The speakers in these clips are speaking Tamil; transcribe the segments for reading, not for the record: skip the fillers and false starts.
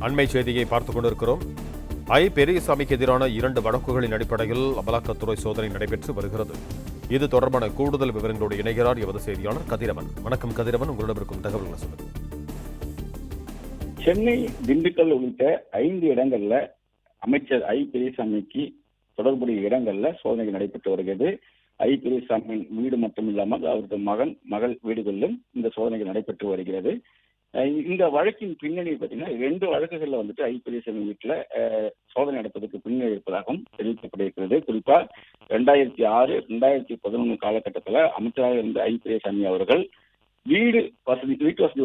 அண்மை செய்தியை பார்த்துக் கொண்டிருக்கிறோம். பெரியசாமிக்கு எதிரான 2 வழக்குகளின் அடிப்படையில் அமலாக்கத்துறை சோதனை நடைபெற்று வருகிறது. இது தொடர்பான கூடுதல் விவரங்களோடு இணைகிறார் எமது செய்தியாளர் கதிரவன். வணக்கம் கதிரவன், உங்களிடம் இருக்கும் தகவல்களை சொல்லுங்கள். சென்னை, திண்டுக்கல் உள்ளிட்ட 5 இடங்கள்ல அமைச்சர் பெரியசாமிக்கு தொடர்புடைய இடங்கள்ல சோதனை நடைபெற்று வருகிறது. பெரியசாமியின் வீடு மட்டும் இல்லாமல் அவரது மகள் வீடுகளிலும் இந்த சோதனைகள் நடைபெற்று வருகிறது. இந்த வழக்கின் பின்னணி பார்த்தீங்கன்னா 2 வழக்குகள்ல பெரியசாமி வீட்டுல சோதனை நடப்பதற்கு பின்னணி இருப்பதாகவும் தெரிவிக்கப்பட்டிருக்கிறது. குறிப்பா 2006, 2011 காலகட்டத்தில் அமைச்சராக இருந்த பெரியசாமி அவர்கள் வீட்டு வசதி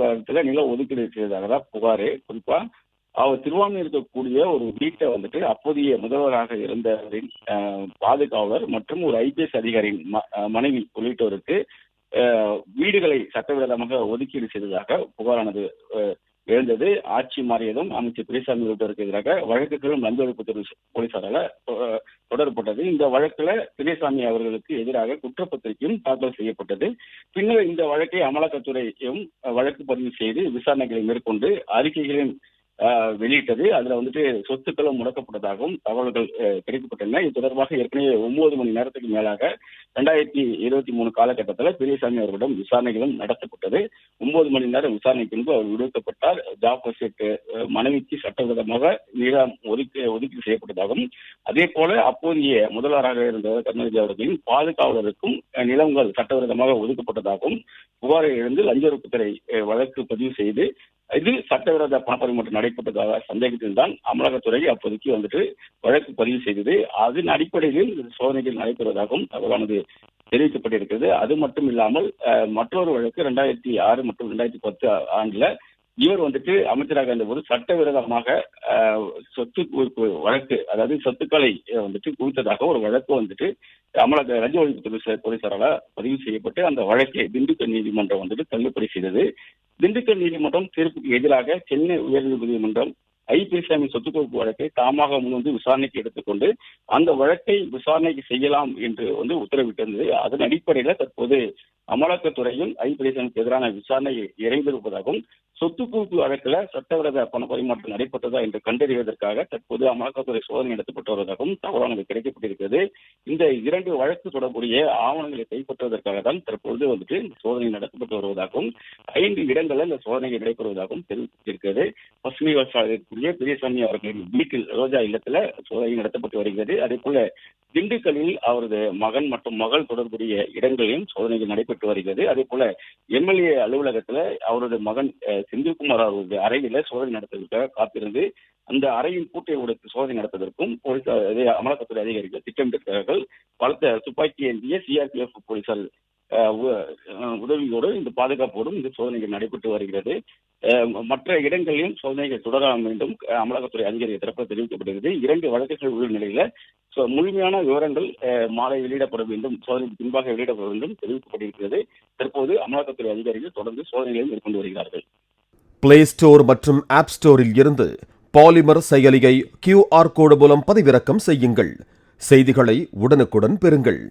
வாரியத்துல நில ஒதுக்கீடு செய்ததாக புகார். குறிப்பா அவர் திருவாரூர் இருக்கக்கூடிய ஒரு வீட்டை அப்போதைய முதல்வராக இருந்தவரின் பாதுகாவலர் மற்றும் ஒரு ஐபிஎஸ் அதிகாரியின் மனைவி உள்ளிட்டோருக்கு வீடுகளை சட்டவிரோதமாக ஒதுக்கீடு செய்ததாக புகாரானது எழுந்தது. ஆட்சி மாறியதும் அமைச்சர் பெரியசாமி உள்ளிட்டோருக்கு எதிராக வழக்குகளும் லஞ்ச ஒழிப்புத்துறை போலீசாரால தொடரப்பட்டது. இந்த வழக்குல பெரியசாமி அவர்களுக்கு எதிராக குற்றப்பத்திரிகையும் தாக்கல் செய்யப்பட்டது. பின்னர் இந்த வழக்கை அமலாக்கத்துறையும் வழக்கு பதிவு செய்து விசாரணைகளை மேற்கொண்டு அறிக்கைகளையும் வெளியிட்டது. அதுல சொத்துக்களும் முடக்கப்பட்டதாகவும் தகவல்கள் கிடைக்கப்பட்டன. இது தொடர்பாக ஏற்கனவே 9 மணி நேரத்துக்கு மேலாக 2023 காலகட்டத்தில் பெரியசாமி அவர்களிடம் விசாரணைகளும் நடத்தப்பட்டது. 9 மணி நேரம் விசாரணை பின்பு அவர் விடுவிக்கப்பட்டார். ஜாப் மனைவிக்கு சட்டவிரோதமாக நிலம் ஒதுக்கீடு செய்யப்பட்டதாகவும், அதே போல அப்போதைய முதல்வராக இருந்த கருணாநிதி அவர்களின் பாதுகாவலருக்கும் நிலங்கள் சட்டவிரோதமாக ஒதுக்கப்பட்டதாகவும் புகாரை எழுந்து லஞ்ச ஒழிப்புத்துறை வழக்கு பதிவு செய்து இது சட்டவிரோத பணப்பரிமாற்றம் நடைபெற்றதாக சந்தேகத்தில்தான் அமலாக்கத்துறை அப்போதைக்கு வழக்கு பதிவு செய்தது. அதன் அடிப்படையில் சோதனைகள் நடைபெறுவதாகவும் தகவலானது தெரிவிக்கப்பட்டிருக்கிறது. அது மட்டும் இல்லாமல் மற்றொரு வழக்கு 2006 மற்றும் 2010 ஆண்டுல இவர் அமைச்சராக இருந்தபோது சட்டவிரோதமாக சொத்து குவிப்பு வழக்கு, அதாவது சொத்துக்களை குவித்ததாக ஒரு வழக்கு அமலாக்க லஞ்ச ஒழிப்புத்துறை போலீசாரால பதிவு செய்யப்பட்டு அந்த வழக்கை திண்டுக்கல் நீதிமன்றம் தள்ளுபடி செய்தது. திண்டுக்கல் நீதிமன்றம் தீர்ப்புக்கு எதிராக சென்னை உயர்நீதிமன்றம் பெரியசாமி சொத்து குவிப்பு வழக்கை தாமாக முன்வந்து விசாரணைக்கு எடுத்துக்கொண்டு அந்த வழக்கை விசாரணைக்கு செய்யலாம் என்று உத்தரவிட்டிருந்தது. அதன் அடிப்படையில் தற்போது அமலாக்கத்துறையும் பெரியசாமிக்கு எதிரான விசாரணையை இறங்கியிருப்பதாகவும், சொத்து குவிப்பு வழக்கில் சட்டவிரோத பண பரிமாற்றம் நடைபெற்றதா என்று கண்டறிவதற்காக தற்போது அமலாக்கத்துறை சோதனை நடத்தப்பட்டு வருவதாகவும் தகவலானது கிடைக்கப்பட்டிருக்கிறது. இந்த 2 வழக்கு தொடர்புடைய ஆவணங்களை கைப்பற்றுவதற்காக தான் தற்போது சோதனை நடத்தப்பட்டு வருவதாகவும் 5 இடங்களில் இந்த சோதனை நடைபெறுவதாகவும் தெரிவித்திருக்கிறது. பசுமை சாலைக்குரிய பெரியசாமி அவர்களின் வீட்டில் ரோஜா இல்லத்துல சோதனை நடத்தப்பட்டு வருகிறது. அதே போல திண்டுக்கல்லில் அவரது மகன் மற்றும் மகள் தொடர்புடைய இடங்களிலும் சோதனைகள் நடைபெற்று வருகிறது. அதே போல எம்எல்ஏ அலுவலகத்துல அவரது மகன் செந்தில்குமார் அவரது அறையில சோதனை நடத்துவதற்காக காத்திருந்து அந்த அறையின் பூட்டை உடைத்து சோதனை நடத்துவதற்கும் அமலாக்கத்துறை அதிகாரிகள் திட்டமிட்டிருக்கிறார்கள். பலத்த துப்பாக்கி ஏந்திய சிஆர்பிஎஃப் போலீசார் உதவியோடு இந்த பாதுகாப்போடும் இந்த சோதனைகள் நடைபெற்று வருகிறது. மற்ற இடங்களிலும் சோதனைகள் தொடரலாம் என்றும் அமலாக்கத்துறை அதிகாரிகள் தரப்பில் தெரிவிக்கப்படுகிறது. 2 வழக்குகள் உள்ள நிலையில முழுமையான விவரங்கள் மாலை வெளியிடப்பட வேண்டும், சோதனைக்கு பின்பாக வெளியிடப்பட வேண்டும் தெரிவிக்கப்பட்டிருக்கிறது. தற்போது அமலாக்கத்துறை அதிகாரிகள் தொடர்ந்து சோதனைகளை மேற்கொண்டு வருகிறார்கள். பிளே ஸ்டோர் மற்றும் ஆப் ஸ்டோரில் இருந்து பாலிமர் செயலியை QR கோடு மூலம் பதிவிறக்கம் செய்யுங்கள். செய்திகளை உடனுக்குடன் பெறுங்கள்.